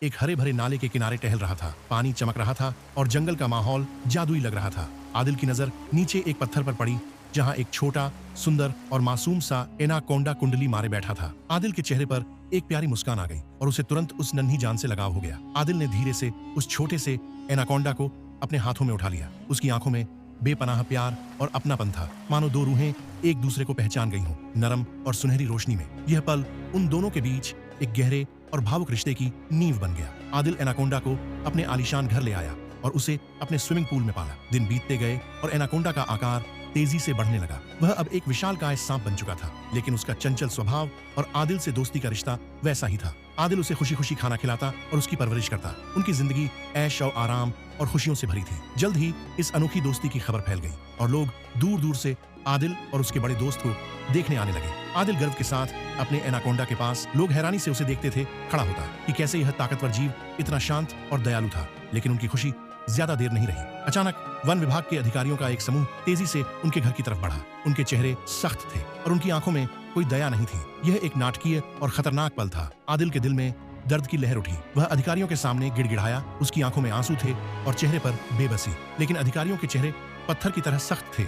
एक हरे भरे नाले के किनारे टहल रहा था। पानी चमक रहा था और जंगल का माहौल जादुई लग रहा था। आदिल की नजर नीचे एक पत्थर पर पड़ी, जहां एक छोटा, सुंदर और मासूम सा एनाकोंडा कुंडली मारे बैठा था। आदिल के चेहरे पर एक प्यारी मुस्कान आ गई और उसे तुरंत उस नन्ही जान से लगाव हो गया। आदिल ने धीरे से उस छोटे से एनाकोंडा को अपने हाथों में उठा लिया। उसकी आंखों में बेपनाह प्यार और अपनापन था, मानो दो रूहें एक दूसरे को पहचान गई हों, नरम और सुनहरी रोशनी में। यह पल उन दोनों के बीच एक गहरे और भावुक रिश्ते की नींव बन गया। आदिल एनाकोंडा को अपने आलीशान घर ले आया और उसे अपने स्विमिंग पूल में पाला। दिन बीतते गए और एनाकोंडा का आकार तेजी से बढ़ने लगा। वह अब एक विशालकाय सांप बन चुका था, लेकिन उसका चंचल स्वभाव और आदिल से दोस्ती का रिश्ता वैसा ही था। आदिल उसे खुशी खुशी खाना खिलाता और उसकी परवरिश करता। उनकी जिंदगी ऐश और आराम और खुशियों से भरी थी। जल्द ही इस अनोखी दोस्ती की खबर फैल गई और लोग दूर दूर से आदिल और उसके बड़े दोस्त को देखने आने लगे। आदिल गर्व के साथ अपने एनाकोंडा के पास, लोग हैरानी से उसे देखते थे, खड़ा होता कि कैसे यह ताकतवर जीव इतना शांत और दयालु था। लेकिन उनकी खुशी ज्यादा देर नहीं रही। अचानक वन विभाग के अधिकारियों का एक समूह तेजी से उनके घर की तरफ बढ़ा। उनके चेहरे सख्त थे और उनकी आंखों में कोई दया नहीं थी। यह एक नाटकीय और खतरनाक पल था। आदिल के दिल में दर्द की लहर उठी। वह अधिकारियों के सामने गिड़गिड़ाया। उसकी आंखों में आंसू थे और चेहरे पर बेबसी। लेकिन अधिकारियों के चेहरे पत्थर की तरह सख्त थे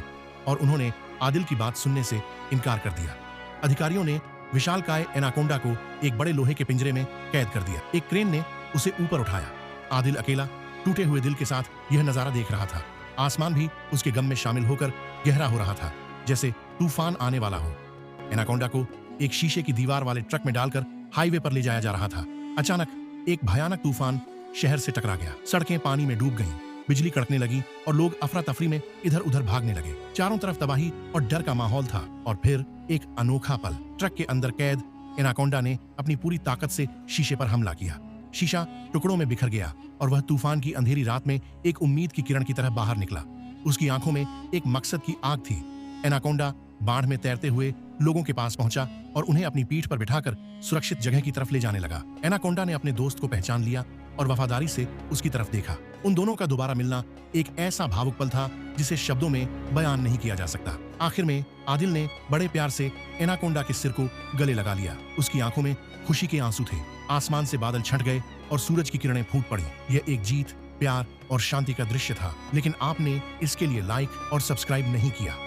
और उन्होंने आदिल की बात सुनने से इनकार कर दिया। अधिकारियों ने विशालकाय एनाकोंडा को एक बड़े लोहे के पिंजरे में कैद कर दिया। एक क्रेन ने उसे ऊपर उठाया। आदिल अकेला टूटे हुए दिल के साथ यह नजारा देख रहा था। आसमान भी उसके गम में शामिल होकर गहरा हो रहा था, जैसे तूफान आने वाला हो। एनाकोंडा को एक शीशे की दीवार वाले ट्रक में डालकर हाईवे पर ले जाया जा रहा था। अचानक एक भयानक तूफान शहर से टकरा गया। सड़कें पानी में डूब गईं, बिजली कड़कने लगी और लोग अफरा तफरी में इधर उधर भागने लगे। चारों तरफ तबाही और डर का माहौल था। और फिर एक अनोखा पल। ट्रक के अंदर कैद एनाकोंडा ने अपनी पूरी ताकत से शीशे पर हमला किया। शीशा टुकड़ों में बिखर गया और वह तूफान की अंधेरी रात में एक उम्मीद की किरण की तरह बाहर निकला। उसकी आंखों में एक मकसद की आग थी। एनाकोंडा बाढ़ में तैरते हुए लोगों के पास पहुंचा और उन्हें अपनी पीठ पर बिठाकर सुरक्षित जगह की तरफ ले जाने लगा। एनाकोंडा ने अपने दोस्त को पहचान लिया और वफादारी से उसकी तरफ देखा। उन दोनों का दोबारा मिलना एक ऐसा भावुक पल था जिसे शब्दों में बयान नहीं किया जा सकता। आखिर में आदिल ने बड़े प्यार से एनाकोंडा के सिर को गले लगा लिया। उसकी आंखों में खुशी के आंसू थे। आसमान से बादल छंट गए और सूरज की किरणें फूट पड़ी। यह एक जीत, प्यार और शांति का दृश्य था। लेकिन आपने इसके लिए लाइक और सब्सक्राइब नहीं किया।